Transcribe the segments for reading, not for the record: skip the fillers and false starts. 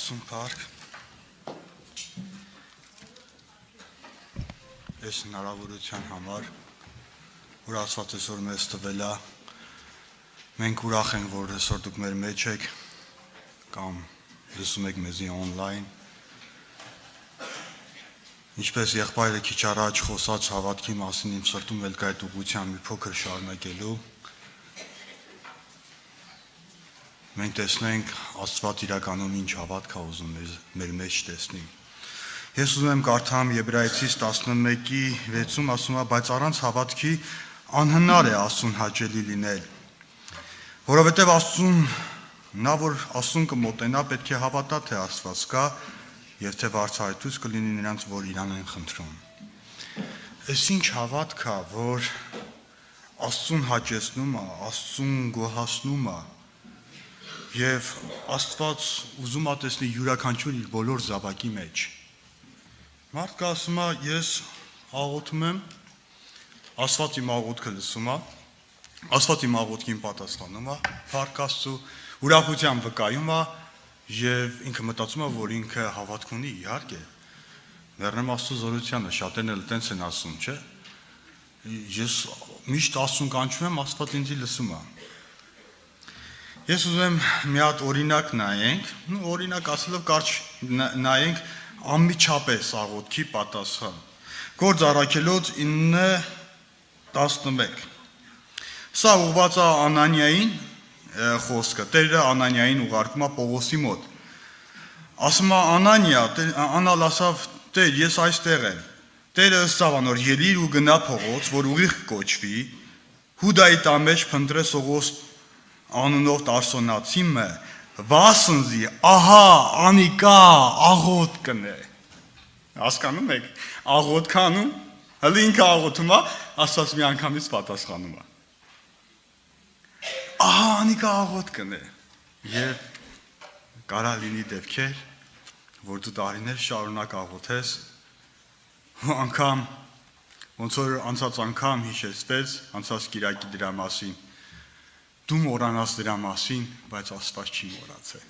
Աստծուն փառք։ Այս հնարավորության համար, որ Աստված այսօր մեզ տվել է, մենք ուրախ ենք, որ այսօր դուք մեր մեջ եք կամ լսում եք մեզի on-line։ Ինչպես եղբայրը քիչ առաջ խոսած հավատքի մասին իմ սրտում էլ կա այդ ուղղությամբ մի փոքր շարունակելու։ Մենք տեսնենք Աստված իրականում ինչ հավատք է ուզում մեր մեջ տեսնի։ Ես ուզում եմ կարդամ Եբրայեցիս 11-ի 6-ում ասում է, բայց առանց հավատքի անհնար է Աստծուն հաճելի լինել, որովհետև Աստծուն, նա որ Աստծուն կմոտենա, պետք է հավատա, թե Աստված կա եւ թե վարձահայտույց կլինի նրանց, որ իրան են խնդրում։ Այս ինչ հավատք է, որ Աստծուն հաճեցնում է, Աստծուն գոհացնում է եւ Աստված ուզում է տեսնել յուրաքանչյուր իր բոլոր զավակի մեջ։ Մարդը ասում է, ես աղոթում եմ, Աստված իմ աղոթքը լսում է, Աստված իմ աղոթքին պատասխանում է, փառք Աստծո, ուրախությամբ վկայում է եւ ինքը մտածում է, որ ինքը հավատք ունի, իհարկե։ Մեռնեմ Աստծո զորությանը, շատերն էլ տենց են ասում, չէ՞։ Ես միշտ Աստծուն կանչում եմ, Աստված ինձ լսում է։ Ես ուզում եմ մի հատ օրինակ նայենք, օրինակ ասելով կարճ նայենք անմիջապես աղոթքի պատասխան։ Գործ առաքելոց 9:11։ Սա ուղղված է Անանիային խոսքը, Տերը Անանիային ուղարկում է Պողոսի մոտ։ Ասում է Անանիա, անալ ասավ, Տեր, ես այստեղ եմ։ Տերը ըսավ անոր, ելիր ու գնա փողոց, որ ուղիղ կոչվի, Հուդայի տամեջ փնտրե Սողոս անունով Տարսոնացիմը, վասնզի, ահա, անիկա, աղոթ կնե։ Հասկանում եք, աղոթ կանում, հələ ինքը աղոթում է, Աստված մի անգամից պատասխանում է։ Ահա, անիկա աղոթ կնե։ Եվ կարա լինի դեպքեր, որ դու տարիներ շարունակ աղոթես, ու անգամ, ոնց որ անցած անգամ հիշեցվեց, անցած կիրակի դրա մասին, դու մոռանաս դրա մասին, բայց Աստված չի մոռացել։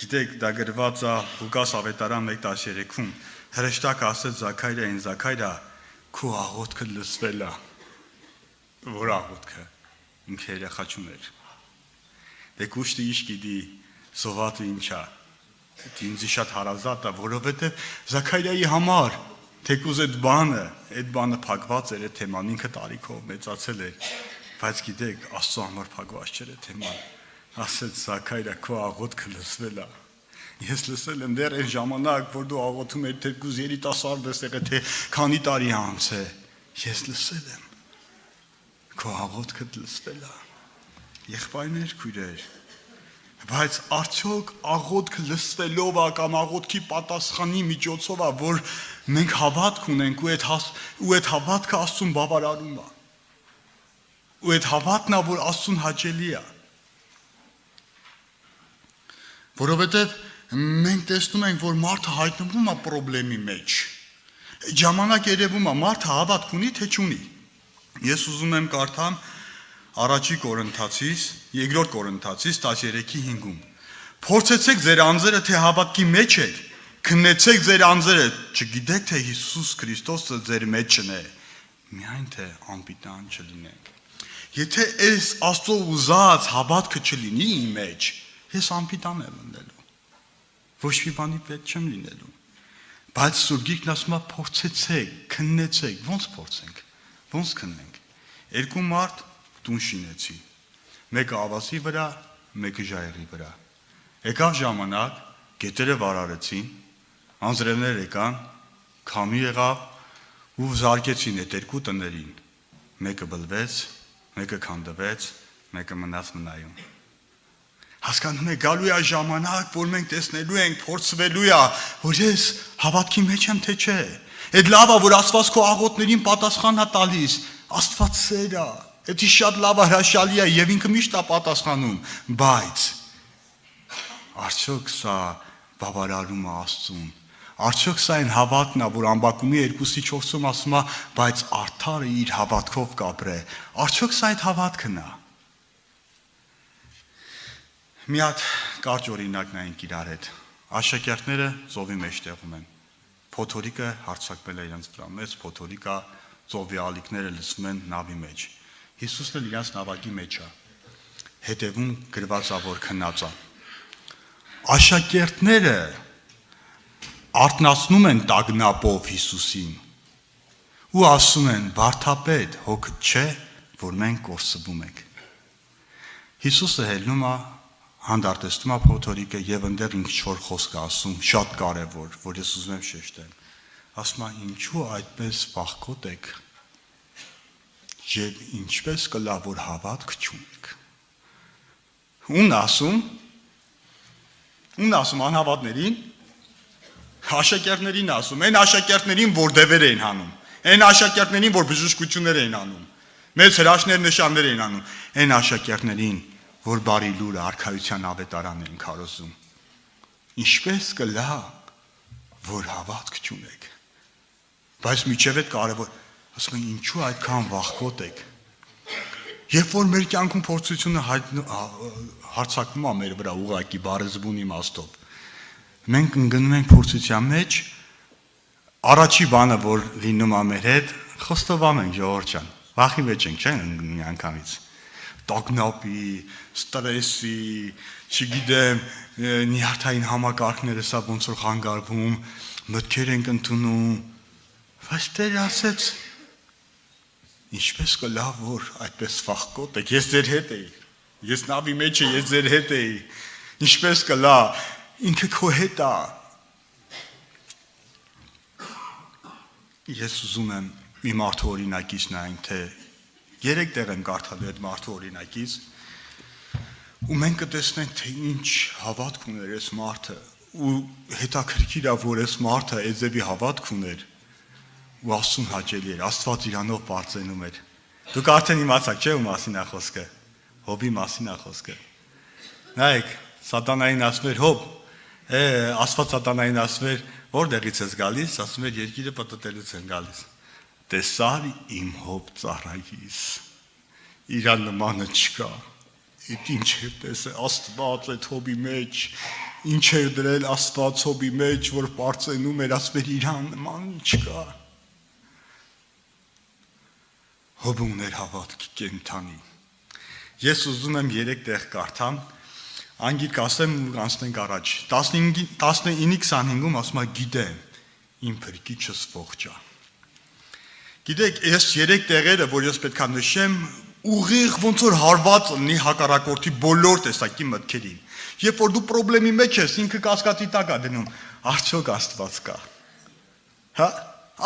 Գիտեք, դա գրված է Ղուկաս ավետարան 1:13-ում, հրեշտակը ասեց Զաքարիային, Զաքարիա, քո աղոթքը լսվել է։ Որ աղոթքը, ինքը երեխա չուներ։ Դե կուշտի ինչ գիտի, սովածը ինչ է։ Դա ինձ շատ հարազատ է, որովհետև Զաքարիայի համար, թեկուզ այդ բանը փակված էր, այդ թեման ինքը տարիքով մեծացել էր։ Բայց գիտեք, Աստծո համար փակված չէր է թեման, ասեց Զաքարիա, քո աղոթքը լսվել է։ Ես լսել եմ դեռ այն ժամանակ, որ դու աղոթում ես թեկուզ երիտասարդ ես եղել, թե քանի տարի անց է։ Ես լսել եմ, քո աղոթքը լսվել է։ Եղբայրներ, քույրեր, բայց արդյոք աղոթքը լսվելով է կամ աղոթքի պատասխանի միջոցով է, որ մենք հավատք ունենք ու այդ հավատքը Աստծուն բավարարում է։ Ու այդ հավատն է, որ Աստծուն հաճելի է։ Որովհետև մենք տեսնում ենք, որ մարդը հայտնվում է խնդրի մեջ։ Ժամանակ երևում է, մարդը հավատք ունի, թե չունի։ Ես ուզում եմ կարդամ առաջի Կորինթացիս, երկրորդ Կորինթացիս 13:5-ում։ Փորձեցեք ձեր անձերը, թե հավատքի մեջ եք, քննեցեք ձեր անձերը, չգիտեք, թե Հիսուս Քրիստոսը ձեր մեջն է, միայն թե անպիտան չլինեք։ Եթե այս Աստծո ուզած հավատքը չլինի իմ մեջ, ես անպիտան եմ լինելու։ Ոչ մի բանի պետք չեմ լինելու։ Բայց Սուրբ Գիրքն ասում է փորձեցեք, քննեցեք, ո՞նց փորձենք, ո՞նց քննենք։ Երկու մարդ տուն շինեցի։ Մեկը ավասի վրա, մեկը ժայռի վրա։ Եկավ ժամանակ, գետերը վարարեցին, անձրևներ եկան, քամի եղավ ու զարկեցին այդ երկու տներին։ Մեկը բլվեց, մեկը քանդվեց, մեկը մնաց մնայուն։ Հասկանում եք, գալու է ժամանակ, որ մենք տեսնելու ենք, փորձվելու է, որ ես հավատքի մեջ եմ, թե չէ։ Այդ լավ է, որ Աստված քո աղոթներին պատասխան է տալիս, Աստված սեր է, դա շատ լավ է, հրաշալի է եւ ինքը միշտ է պատասխանում, բայց արդյոք սա բավարարում է Աստծուն։ Արդյոք սա այն հավատն է, որ Ամբակումի 2:4-ում ասում է, բայց արդարը իր հավատքով կապրե։ Արդյոք սա այդ հավատքն է։ Մի հատ Կարճ օրինակ նայենք իրար հետ։ Աշակերտները ծովի մեջ տեղում են։ Փոթորիկը հարցակվել է իրենց վրա։ Մեծ փոթորիկա, ծովի ալիքները լցվում են նավի մեջ։ Հիսուսն էլ իրենց նավակի մեջ է։ Հետևում գրված է, որ քնած է։ Աշակերտները արթնացնում են տագնապով Հիսուսին ու ասում են. «Վարդապետ, հոգդ չէ, որ մենք կորսվում ենք»։ Հիսուսը հելնում է, հանդարտեցնում է փոթորիկը եւ ընդեղ ինչ-որ խոսք ասում, շատ կարեւոր, որ ես ուզում եմ շեշտել։ Ասում է. «Ինչու այդպես վախկոտ եք եւ ինչպես կլա, որ հավատք չունեք»։ Ումն ասում անհավատներին, աշակերտներին ասում, այն աշակերտներին, որ դևեր էին հանում, այն աշակերտներին, որ բժշկություններ էին անում, մեծ հրաշքներ նշաններ էին անում, այն աշակերտներին, որ բարի լուրը արքայության ավետարան են քարոզում։ Ինչպես կլա, որ հավատք չունեք։ Բայց միջև այդ կարևոր, ասում են, ինչու այդքան վախկոտ եք։ Երբ որ մեր կյանքում փորձությունը հարցակվում է մեր վրա ուղղակի բարեզբուն իմաստով, մենք ընկնում ենք փորձության մեջ, առաջի բանը, որ լինում է մեր հետ, խոստովանում ենք, ժողովուրդ ջան, վախի մեջ ենք, չէ՞, ընկնում միանգամից։ Տագնապի, ստրեսի, չգիտեմ, նյարդային համակարգները սա ոնց որ խանգարվում, մտքեր ենք ընդունում, բայց Տերը ասեց, ինչպես կլա, որ այդպես վախկոտ եք, ես ձեր հետ էի, ես նավի մեջ եմ, ես ձեր հետ էի, ինչպես կլա, ինքը քո հետ է։ Ես ուզում եմ մի մարդու օրինակից նայենք, թե 3 տեղ եմ կարդալ այդ մարդու օրինակից, ու մենք կտեսնենք, թե ինչ հավատք ուներ այս մարդը, ու հետաքրքիր է, որ այս մարդը Էզեբի հավատք ուներ, ու Աստծուն հաճելի էր, Աստված իրանով բարձրանում էր։ Դուք արդեն իմացաք, չէ՞ ու մասին է խոսքը, Հոբի մասին է խոսքը։ Նայեք, սատանային ասում էր, Հոբ, Աստված սատանային ասում էր, որտեղից ես գալիս, ասում էր, երկիրը պտտելուց են գալիս։ Տեսար իմ Հոբ ծառայիս, իրան նմանը չկա, այդ ինչ է տեսել, Աստված այդ Հոբի մեջ, ինչ էր դրել Աստված Հոբի մեջ, որ բարձրանում էր, ասում էր, իրան նման չկա։ Հոբը ուներ հավատքի կենդանի։ Ես ուզում եմ 3 տեղ կարդամ, անգիր կասեմ ու անցնենք առաջ։ 19:25-ում ասում է, գիտեմ, իմ փրկիչս ողջ է։ Գիտեք, այս 3 տեղերը, որ ես պետք է նշեմ, ուղիղ ոնց որ հարված լինի հակառակորդի բոլոր տեսակի մտքերին։ Երբ որ դու խնդրի մեջ ես, ինքը կասկածի տակ է դնում, արդյոք Աստված կա։ Հա,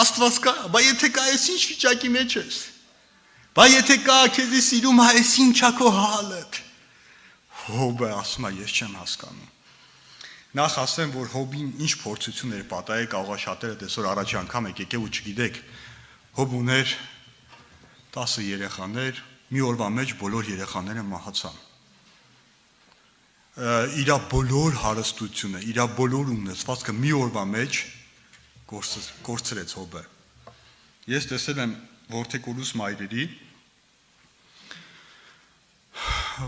Աստված կա, բայց եթե կա, ես ինչ վիճակի մեջ ես։ Բայց եթե կա, քեզի սիրում է, ես ինչա քո հալդ։ Հոբը ասում է, ես չեմ հասկանում։ Նախ ասեմ, որ Հոբին ինչ փորձություն էր պատահել, կարող է շատերը տեսօր առաջի անգամ եք եկել ու չգիտեք։ Հոբ ուներ 10 երեխաներ, մի օրվա մեջ բոլոր երեխաները մահացան։ Իրա բոլոր հարստությունը, իրա բոլոր ունեցվածքը մի օրվա մեջ կորցրեց Հոբը։ Ես տեսել եմ որդեկորուս մայրերի,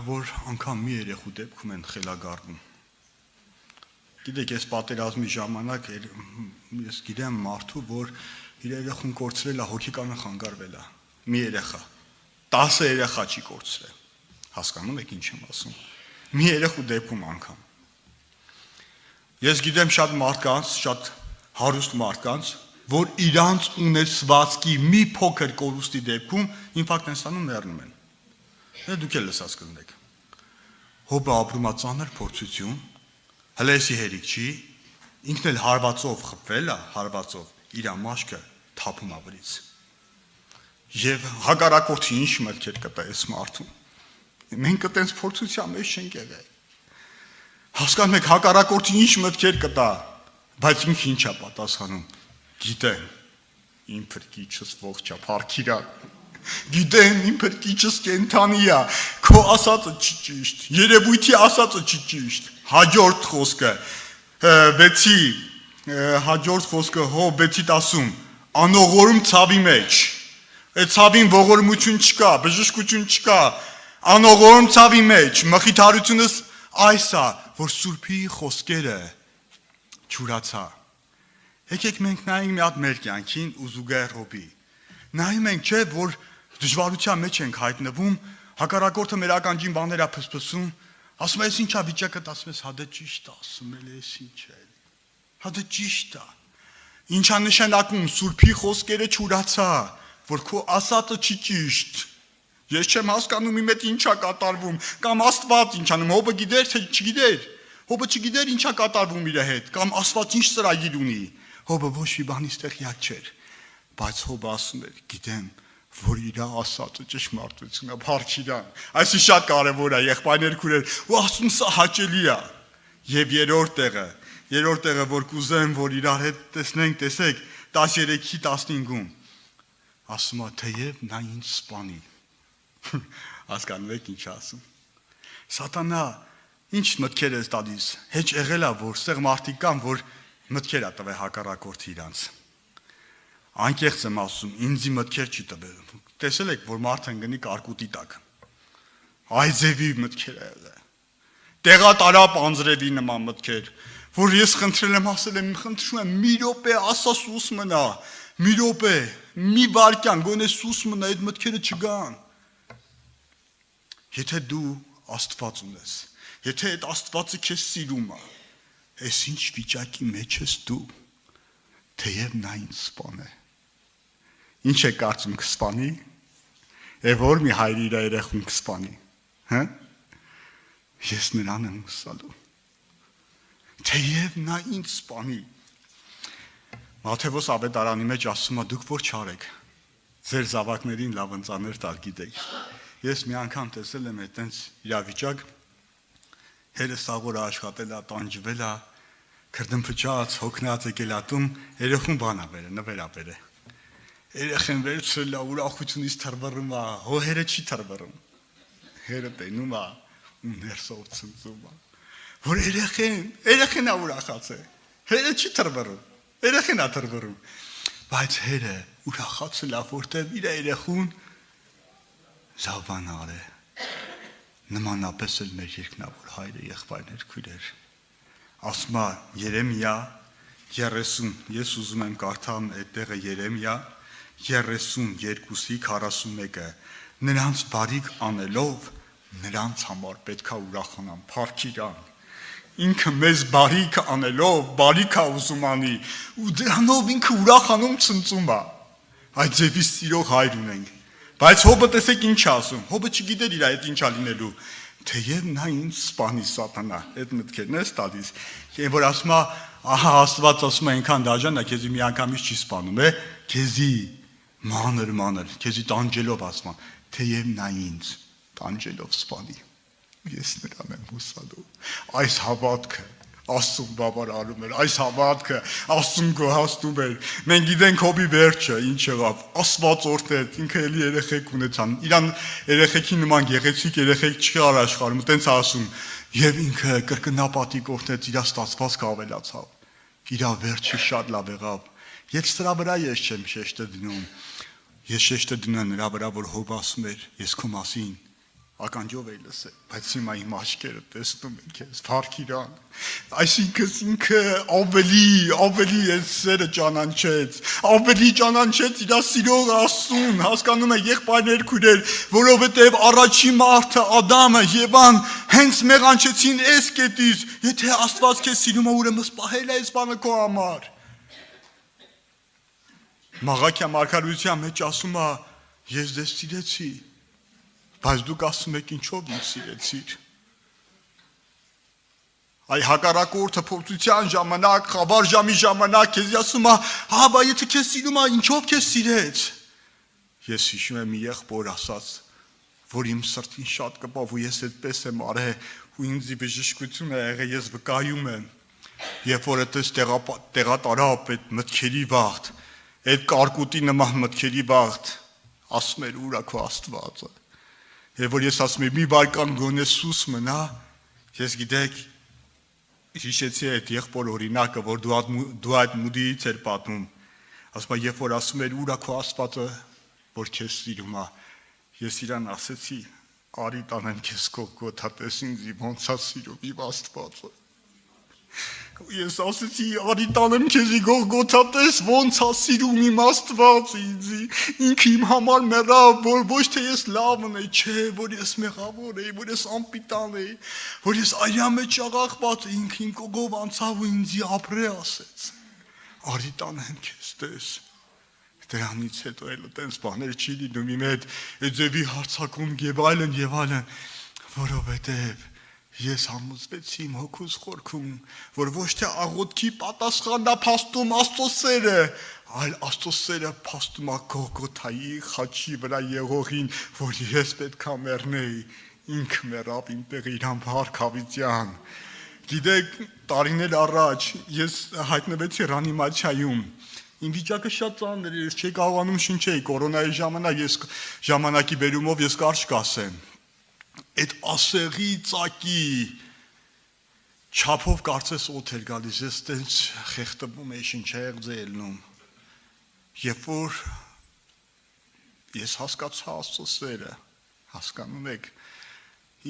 որ անգամ մի երեխու դեպքում են խելագարվում։ Գիտեք, ես պատերազմի ժամանակ ես գիտեմ մարդու, որ իր երեխուն կորցրել է, հոգեկանը խանգարվել է, մի երեխա, 10 երեխա չի կորցրել, հասկանում եք ինչ եմ ասում, մի երեխու դեպքում անգամ։ Ես գիտեմ շատ մարդկանց, շատ հարուստ մարդկանց, որ իրանց ունեցվածքի մի փոքր կորուստի դեպքում ինֆարկտ են ստանում, մեռնում են։ Դուք էլ լսած կլինեք։ Հոբը ապրում է ծանր փորձություն, հլեսի հերիք չի, ինքն էլ հարվածով խփվել է, հարվածով, իր մաշկը թափում ավրից։ Եվ հակառակորդի ինչ մտքեր կտա այս մարդուն։ Մենք այդպես փորձության մեջ չենք եղել։ Հասկանում եք, հակառակորդի ինչ մտքեր կտա, բայց ինքը ինչ է պատասխանում։ Գիտեմ, իմ փրկիչս ողջ է, փառքիրա։ Գիտեմ, իմ փրկիչս կենդանի է, քո ասածը չի ճիշտ, երևույթի ասածը չի ճիշտ։ Հաջորդ խոսքը, հաջորդ խոսքը Հոբ 6:10, անողորմ ցավի մեջ, այդ ցավին ողորմություն չկա, բժշկություն չկա, անողորմ ցավի մեջ, մխիթարությունս այս է, որ Սուրբի խոսքերը չուրացա։ Եկեք մենք նայենք մի հատ մեր կյանքին ու զուգահեռ Հոբի։ Նայում ենք, չէ, որ դժվարության մեջ ենք հայտնվում, հակառակորդը մեր ականջին բաներ է փսփսում, ասում ես ինչա վիճակը, ասում ես հա դե ճիշտ է, ասում ես ինչ է։ Հա դե ճիշտ է։ Ինչա նշանակում Սուրբի խոսքերը չուրացա, որ քո ասածը չի ճիշտ։ Ես չեմ հասկանում իմ հետ ինչա կատարվում, կամ Աստված ինչ անում, Հոբը գիտեր թե չգիտեր։ Հոբը չգիտեր ինչա կատարվում իր հետ, կամ Աստված ինչ ծրագիր ունի։ Հոբը ոչ մի բանից տեղյակ չէր, բայց Հոբը ասում էր, գիտեմ, որ իր ասածը ճշմարտությունն է, փառք Իրան։ Այսի շատ կարևոր է, եղբայրներ, քուրեր, ու ասում սա հաճելի է։ Եվ երրորդ տեղը, որ կուզեմ, որ իրար հետ տեսնենք, տեսեք, 13:15-ում ասում է, թեև նա ինձ սպանի։ Հասկանում եք ինչ ասում։ Սատանա ինչ մտքեր է տալիս։ Հեչ եղել է, որ ստեղ մարդիկ կան, որ մտքեր է տվել հակառակորդի իրանց։ Անկեղծ եմ ասում, ինձի մտքեր չի տվել։ Տեսել եք, որ մարդը ընկնի կարկուտի տակ։ Այձևի մտքեր է եղել։ Տեղատարապ անձրևի նման մտքեր, որ ես խնդրել եմ, ասել եմ, խնդրում եմ, մի րոպե ասա սուս մնա, մի րոպե, մի վայրկյան, գոնե սուս մնա, այդ մտքերը չգան։ Եթե դու Աստված ունես, եթե այդ Աստվածը քեզ սիրում է, այս ինչ վիճակի մեջ ես դու, թեև նա ինձ սպանե։ Ինչ է կարծում կսպանի, և որ մի հայր իր երեխուն կսպանի, ես նրան եմ ուսալու, թեև նա ինձ սպանի։ Մատթեոս ավետարանի մեջ ասում է, դուք որ չարեք, ձեր զավակներին լավ ընծաներ տալ գիտեք։ Ես մի անգամ տեսել եմ այտենց իրավիճակ, հերս աղորը աշխատել է, տանջվել է, քրդմփճած, հոգնած եկել ատում, երեխուն բանա բերը, նվերա բերը։ Երեխեն վերցրել է, ուրախությունից թռվռում է, հերը չի թռվռում։ Հերը տենում է, ու ներսով ցնծում է։ Որ երեխեն է ուրախացել, հերը չի թռվռում, երեխեն է թռվռում։ Բայց հերը ուրախացել է, որտեղ իր երեխուն զավան արե։ Նմանապես էլ մեր երկնավոր հայրը եղբայրներ քույրեր։ Ասում է Երեմիա 30, ես ուզում եմ կարդամ այդ տեղը Երեմիա 32:41, նրանց բարիք անելով նրանց համար պետքա ուրախանան, փառք Իրան։ Ինքը մեզ բարիք անելով, բարիք է ուզում անի, ու դրանով ինքը ուրախանում ցնծում է։ Այդ ձևի սիրող հայր ունենք։ Բայց Հոբը տեսեք ինչ ասում, Հոբը չգիտեր իր այդ ինչա լինելու, թեև նա ինձ սպանի սատանա, այդ մտքերն ես տալիս, որ ասում է, ահա Աստված ասում է այնքան դաժան է, քեզի մի անգամից չի սպանում, քեզի մանր, քեզի տանջելով ասում է, թեև նա ինձ տանջելով սպանի, ես նրան եմ հուսալու, այս հավատքը Աստծուն բավարարում էր, այս հավատքը Աստծուն գոհացնում էր։ Մենք գիտենք Հոբի վերջը ինչ եղավ, Աստված օրհնեց, ինքը էլի երեխեք ունեցան, իրան երեխեքի նման գեղեցիկ երեխեք չկար աշխարհում, տենց ասում, եւ ինքը կրկնապատիկ օրհնեց, իր ստացվածքը ավելացավ, իր վերջը շատ լավ եղավ։ Եվ սրա վրա ես չեմ շեշտը դնում, ես շեշտը դնում նրա վրա, որ Հոբը ասում էր, ես քո մասին ականջով էի լսել, բայց հիմա իմ աչքերը տեսնում են քեզ, փառք Իրան։ Այսինքն ինքը ավելի այս սերը ճանաչեց, ավելի ճանաչեց իր սիրող Աստծուն, հասկանում եք եղբայրներ քույրեր, որովհետև առաջի մարդը Ադամը, Եվան հենց մեղանչեցին այս կետից, եթե Աստված քեզ սիրում է, ուրեմն սպահել է այս բանը քո համար։ Մաղաքիա մարգարեության մեջ ասում է, ես ձեզ սիրեցի, բայց դուք ասում եք ինչով ինձ սիրեցիր։ Այ հակառակորդը փորձության ժամանակ, խավար ժամի ժամանակ քեզ ասում է, հա, բա եթե քեզ սիրում է, ինչով քեզ սիրեց։ Ես հիշում եմ մի եղբոր ասած, որ իմ սրտին շատ կպավ ու ես այդպես եմ արել ու ինձ բժշկություն է եղել, ես վկայում եմ։ Երբ որ այդպես տեղատարապ այդ մտքերի վաղտ, այդ կարկուտի նման մտքերի վաղտ, ասում էր ուր է քո Աստվածը։ Եվ որ ես ասում եմ, մի վայրկյան գոնե սուս մնա, ես գիտեք, հիշեցի այդ եղբոր օրինակը, որ դու այդ մուդիից էր պատմում, ասում եմ, երբ որ ասում էր, ուր է քո Աստվածը, որ քեզ սիրում է, ես իրան ասեցի, Արի տանեմ քեզ Գողգոթատես ինձի ոնց է սիրում իմ Աստվածը։ Ես ասեցի արի տանեմ քեզի Գողգոթատես ոնց է սիրում իմ Աստվածը ինձի։ Ինքը իմ համար մեռավ, որ ոչ թե ես լավն էի, չէ, որ ես մեղավոր էի, որ ես անպիտան էի, որ ես այրա մեջ աղաղված էի, ինքը իմ կողով անցավ ու ինձի ապրե ասեց։ Արի տանեմ քեզ տես։ Դրանից հետո էլ այդպես բաներ չի լինում իմ հետ, ձևի հարցակում եւ այլն, որովհետեւ ես համոզվեցի իմ հոգուս խորքում, որ ոչ թե աղոթքի պատասխանն է փաստում Աստծո սերը, այլ Աստծո սերը փաստում է Գողգոթայի խաչի վրա եղողին, որ ես պետք է մեռնեի, ինքը մեռավ իմ տեղը իր անփառք Հավիտյան։ Գիտեք, տարիներ առաջ ես հայտնվեցի ռանիմացիայում։ Իմ վիճակը շատ ծանր էր, ես չէի կարողանում շնչեի, կորոնայի ժամանակ ես ժամանակի բերումով ես կարճ կասեմ։ Այդ ասեղի ծակի չափով կարծես օդ էր գալիս, ես տենց խեղդվում էի, շնչայեղ ձելնում։ Երբ որ ես հասկացա Աստծո սերը, հասկանում եք,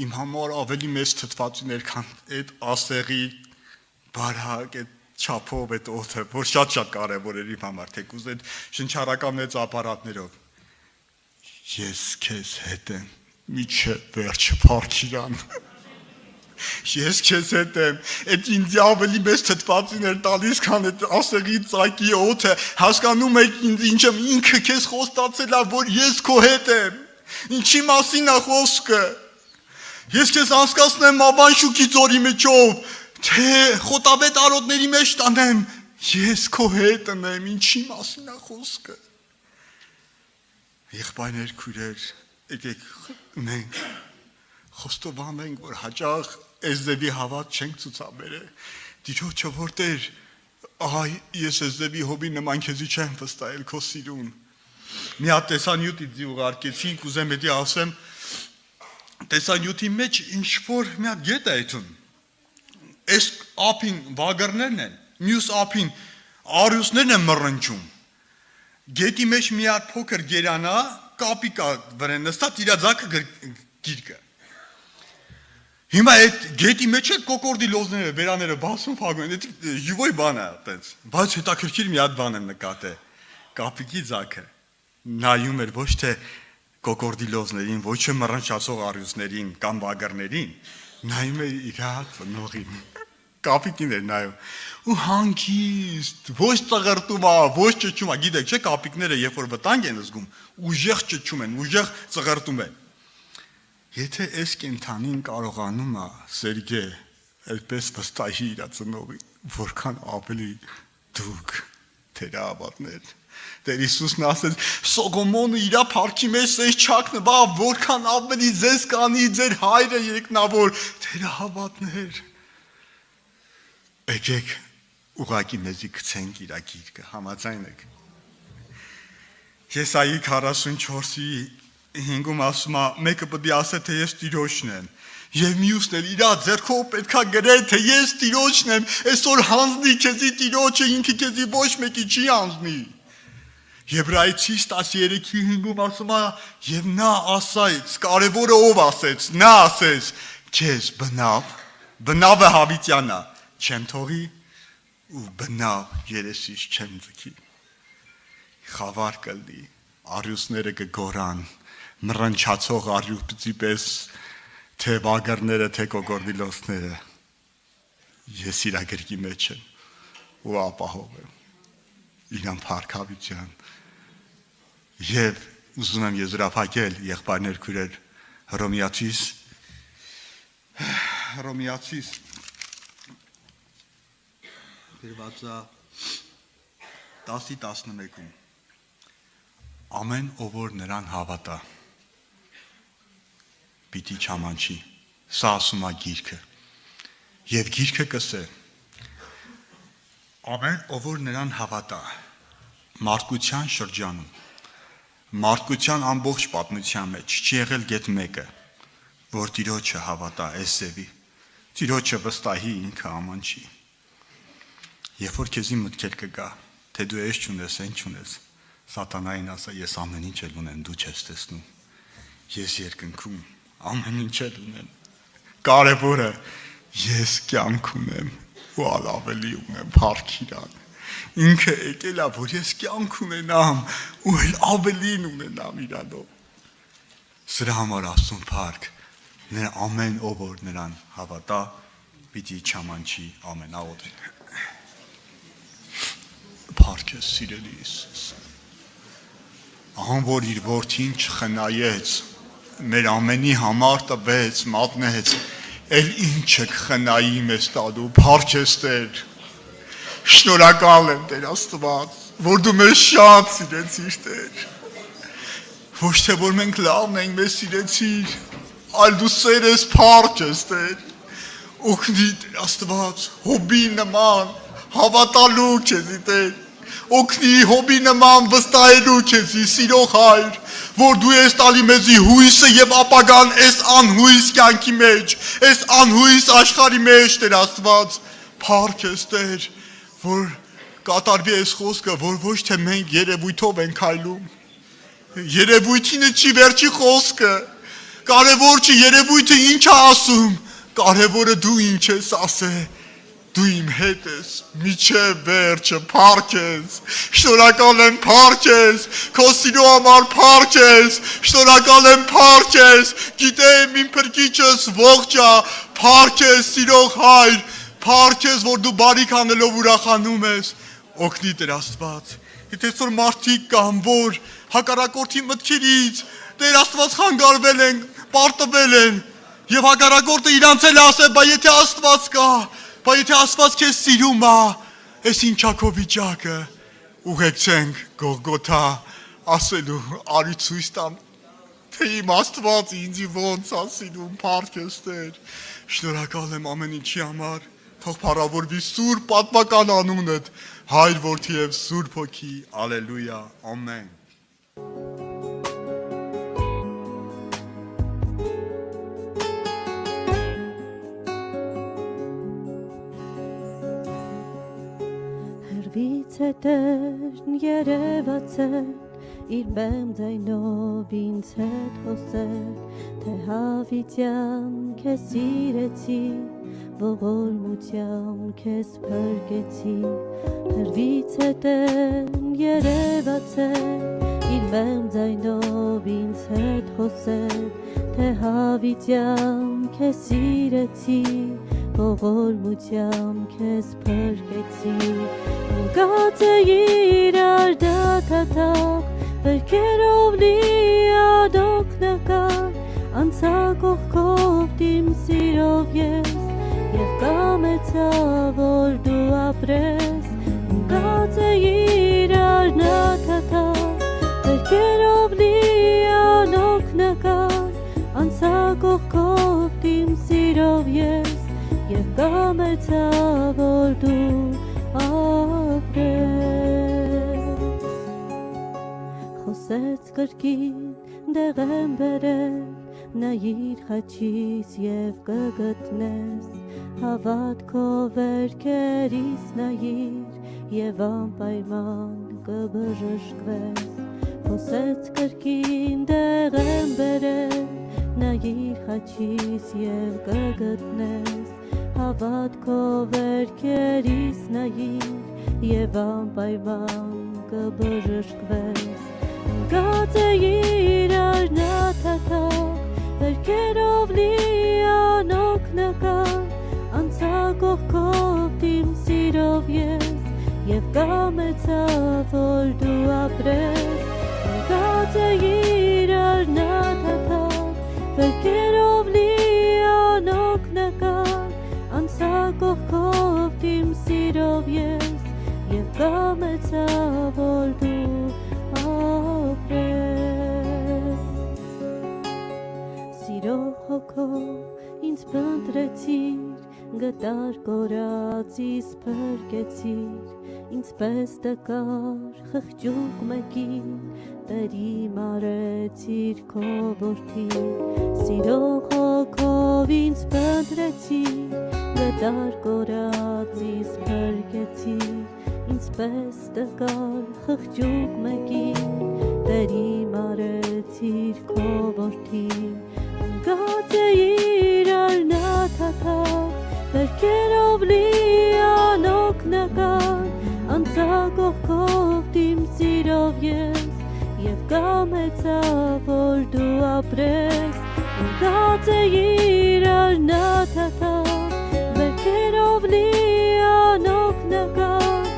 իմ համար ավելի մեծ թթվածիներ, քան այդ ասեղի բարակ, այդ չափով այդ օդը, որ շատ կարևոր էր իմ համար, թեկուզ այդ շնչառական մեծ ապարատներով։ Ես քեզ հետ եմ, միջև վերջը փառքիրան։ Ես քեզ հետ եմ, այդ ինձ ավելի մեծ թթվածին էր տալիս, քան այդ ասեղի ծակի օդը, հասկանում եք ինձ ինքը քեզ խոստացել է, որ ես քո հետ եմ։ Ինչի մասին է խոսքը։ Ես քեզ անցկացնեմ Ավան շուքի ձորի միջով, թե խոտաբետ արոտների մեջ տանեմ, ես քո հետն եմ, ինչի մասին է խոսքը։ Եղբայրներ, քույրեր, եկեք մենք խոստովանենք, որ հաճախ այս ձևի հավատ չենք ցուցաբերել։ Տիրոջը որ Տեր, այ ես այս ձևի հոբի նման քեզի չեմ վստահել քո սիրուն։ Մի հատ տեսանյութի ձի ուղարկեցին, կուզեմ էդի ասեմ, տեսանյութի մեջ ինչ որ մի հատ գետ է այդում։ Այս ափին վագրներն են, մյուս ափին արյուսներն են մռնչում։ Գետի մեջ մի հատ փոքր գերանա, կապիկա վրան նստած իր ձակը գիրկը։ Հիմա այդ գետի մեջ է կոկորդիլոզները, վերաները բացում փակում, դա յուվոյ բան է այդպես։ Բայց հետաքրքիր մի հատ բան եմ նկատել։ Կապիկի ձակը նայում էր ոչ թե կոկորդիլոզներին, ոչ թե մռնչացող արյուսներին կամ վագրներին, նայում էր իր ծնողին։ Կապիկին էր նայում ու հանգիստ, ոչ ծղրտում է, ոչ ճճում է, գիտեք չէ, կապիկները երբ որ վտանգ են զգում, ուժեղ ճճում են, ուժեղ ծղրտում են։ Եթե այս կենթանին կարողանում է Սերգե այդպես վստահի իր ծնողին, որքան ավելի դուք թերահավատներ։ Տեր Հիսուսն ասեց, Սողոմոնը իր փառքի մեջ սեյ չակնվա, որքան ավելի ձեզ կանի ձեր հայրը երկնավոր, թերահավատներ։ Եկեք ուղակի մեզի գցենք իր գիրկը, համաձայն եք։ Եսայի 44-ի 5-ում ասում է, մեկը պետք է ասե, թե ես Տիրոջն եմ, եւ մյուսն էլ իր ձեռքով պետքա գրե, թե ես Տիրոջն եմ, այսօր հանձնի քեզի Տիրոջը, ինքը քեզի ոչ մեկի չի հանձնի։ Եբրայեցիս 13:5-ում ասում է, եւ նա ասաց, կարևորը ով ասեց, նա ասեց, քեզ բնավը Հավիտյանա, չեմ թողի ու բնավ երեսից չեմ ձգի։ Խավար կլի, արյուսները կգորան, մռնչացող արյուսի պես, թե վագրները, թե կոկորդիլոսները, ես իր գրքի մեջ եմ ու ապահով եմ, իրան փառք Հավիտյան։ Եվ ուզում եմ եզրափակել եղբայրներ քույրեր Հռոմեացիս 10:11 ամեն ով որ նրան հավատա պիտի չամանչի, սա ասում է գիրքը, եւ գիրքը կսե ամեն ով որ նրան հավատա մարդկության շրջանում, մարդկության ամբողջ պատմության մեջ չի եղել գետ մեկը, որ Տիրոջը հավատա այսևի, Տիրոջը վստահի ինքը ամանչի։ Երբ որ քեզի մտքեր կգա, թե դու ես չունես, այն չունես, Սատանային ասա, ես ամեն ինչ էլ ունեմ, դու չես տեսնում։ Ես երկնքում ամեն ինչ ունեմ։ Կարևորը ես կյանք ունեմ ու ավելի ունեմ Փառք Իրան։ Ինքը եկել է, որ ես կյանք ունենամ ու ավելին ունենամ Իրանով։ Սրա համար Աստծուն փառք, ամեն ով որ նրան հավատա, պիտի չամանչի ամենաօդին։ Փառք ես սիրելի Հիսուս։ Ահան որ իր որդին չխնայեց, մեր ամենի համար տվեց, մատնեց, էլ ինչը կխնայի մեզ տալու, փառք ես Տեր։ Շնորհակալ եմ Տեր Աստված, որ դու մեզ շատ սիրեցիր Տեր։ Ոչ թե որ մենք լավն ենք, մեզ սիրեցիր, այլ դու սեր ես, փառք ես Տեր։ Օգնի Տեր Աստված, հոբի նման հավատալու քեզի Տեր։ Օգնի հոբի նման վստահելու քեզի սիրող Հայր, որ դու ես տալի մեզի հույսը եւ ապագան այս անհույս կյանքի մեջ, այս անհույս աշխարհի մեջ Տեր Աստված, փառք ես Տեր, որ կատարվի այս խոսքը, որ ոչ թե մենք երևույթով ենք քայլում։ Երևույթինը չի վերջի խոսքը, կարևոր չի երևույթը ինչ է ասում, կարևորը դու ինչ ես ասել, դու իմ հետ ես, միջև վերջը, փառք ես, շնորհակալ եմ փառք ես, քո սիրո համար փառք ես, շնորհակալ եմ փառք ես, գիտեմ իմ փրկիչս ողջ է, փառք ես սիրող Հայր, փառք ես, որ դու բարիք անելով ուրախանում ես, օգնի Տեր Աստված, եթե որ մարդիկ կան, որ հակառակորդի մտքերից Տեր Աստված խանգարվել են, պարտվել են, եւ հակառակորդը իրանց էլ ասել, բայց եթե Աստված կա, բայց եթե Աստված քեզ սիրում է, այս ինչա քո վիճակը, ուղեկցենք Գողգոթա ասելու, արի ցույց տամ, թե իմ Աստված ինձի ոնց է սիրում, փառք ես Տեր, շնորհակալ եմ ամեն ինչի համար, թող փառավորվի սուրբ պատմական անունդ, Հայր, Որդի եւ Սուրբ Հոգի, ալելույա, ամեն։ Հրվից է Տերն երևացել, իր բեմ ձայնով ինձ հետ խոսել, թե հավիտյան քեզ սիրեցի, ողորմությամբ քեզ փրկեցի, հրվից է Տերն երևացել, իր բեմ ձայնով ինձ հետ խոսել, թե հավիտյան քեզ սիրեցի, ողորմությամբ քեզ փրկեցի, ընկած է իրար դատատակ, վերքերով լի ադոքնական, անցա կողքով իմ սիրով ես, և կամեցա, որ դու ապրես, ընկած է իրար դատատակ, վերքերով լի ադոքնական, անցա կողքով իմ սիրով ես, և կամեցա, որ դու ապրես, խոսեց կրկին դեղ եմ բերել, նայիր խաչիս և կգտնես, հավատքով վերքերիս նայիր և անպայման կբժշկվես, խոսեց կրկին դեղ եմ բերել, նայիր խաչիս և կգտնես, հավատքով վերքերիս նայիր և անպայման կբժշկվես, ընկած է իրար նաթաթակ, վերքերով լի անօգնական, անցա կողքով իմ սիրով ես, և կամեցա, որ դու ապրես, ընկած է իրար նաթաթակ, վերքերով լի անօգնական, անցա կողքով իմ սիրով ես, և կամեցա, որ դու ապրես, սիրող հոգով ինձ փնտրեցիր, գտար կորած ինձ փրկեցիր, ինձպես տկար խղճուկ մեկին, Տերիմ արեցիր քո որդին, սիրող հոգով ինձ փնտրեցիր, գտար կորած ինձ փրկեցիր, ինձպես տկար խղճուկ մեկին, Տերիմ արեցիր քո որդին, Գացեիր արնաթաթավ Վերքերով լի անօգնական Անցակողքով իմ սիրով ես Եվ կամեցա որ դու ապրես Գացեիր արնաթաթավ Վերքերով լի անօգնական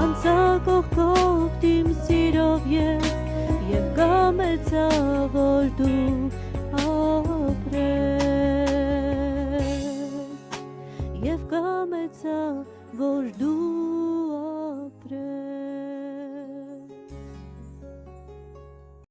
Անցակողքով իմ սիրով ես Եվ կամեցա որ դու ապրես Եվ կամեցա որ դու ապրես